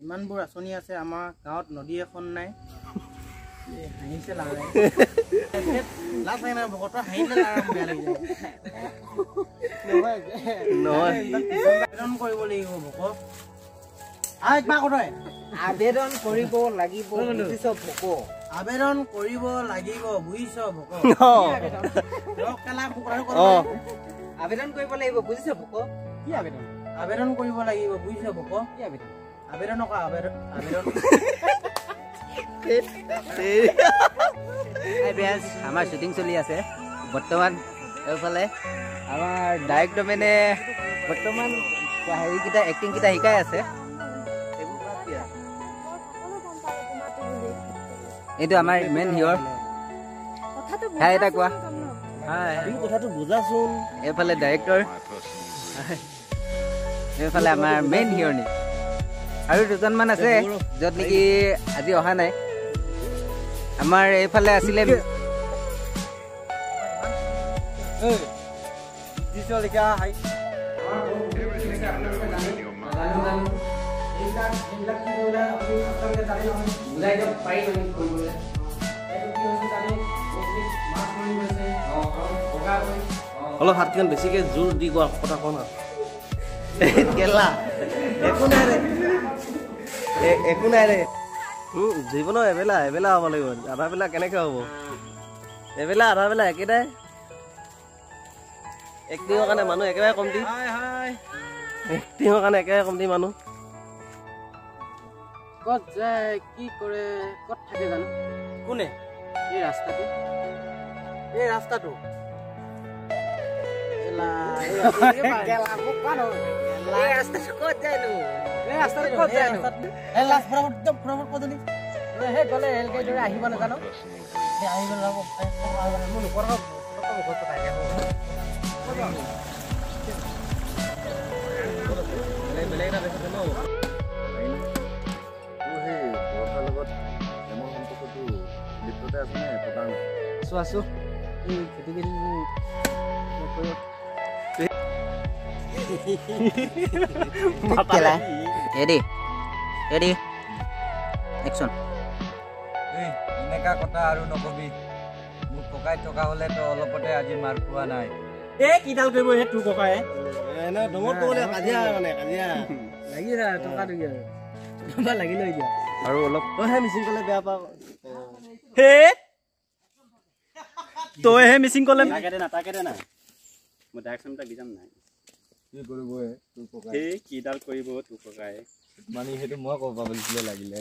ইমানবোৰ আঁচনি আছে আমাৰ গাঁৱত নদী এখন নাই হাঁহিছে লাগ লাভ নাই না ভকতৰ হাঁহিলে লাগ বেয়া লাগি যায় নহয় আবেদন কৰিব লাগিব ভকত আবেদন কৰিব লাগিব বুজিছ ভক আবেদন কৰিব লাগিব বুজিছ ভক আবেদন কৰিব লাগিব বুজিছ ভক কি আবেদন আবেদন কৰিব লাগিব বুজিছ ভক কি আবেদন আবেদন কা আবেদন আবেদন এই বেস আমাৰ শুটিং চলি আছে বৰ্তমান এফালে আমাৰ ডাইৰেক্টৰ মানে বৰ্তমান হেৰি কিটা এক্টিং কিটা শিকাই আছে এইটো আমাৰ মেইন হিৰ কথাটো বুজা এটা কোৱা হাই তুমি কথাটো বুজাচোন এফালে ডাইৰেক্টৰ এফালে আমাৰ মেইন হিৰ নি আৰু দুজনমান আছে যত নেকি আজি অহা নাই আমাৰ এফালে আছিলে দিছলিকা হাই অলপ হাতখন বেছিকে জোৰ দি কোৱা কথা কোৱা না কেলা একো নাই ৰে জীৱন এবেলা এবেলা হ'ব লাগিব আধা বেলা কেনেকে হ'ব এবেলা আধা বেলা একেটাই এক্টিঙৰ কাৰণে মানুহ একেবাৰে কমটি এক্টিঙৰ কাৰণে একেবাৰে কমটি মানুহ কত যায় কি কৰে কত থাকে জানো কোনে এই ৰাস্তাটো আহিব নাজানো আছো এনেকা কথা আৰু নকবি মোক ককাই থকা হলে তো অলপতে আজি মাৰ খোৱা নাই কিডাল কৰিব হে তোৰ ককাই ডঙত ক'বলে কাজিয়া মানে কাজিয়া লাগি যায় টকা দুই লাগি লৈ দিয়া আৰু অলপ তইহে মিচিং ক'লে বেয়া পাওঁ তইহে মিচিং ক'লে তাকে দে না মই ডাইৰেকশ্যনটা গিজাম নাই কি কৰিব তোৰ ককাই কিডাল কৰিব তোৰ ককাই মানে সেইটো মই ক'ব পাৰিছিলে লাগিলে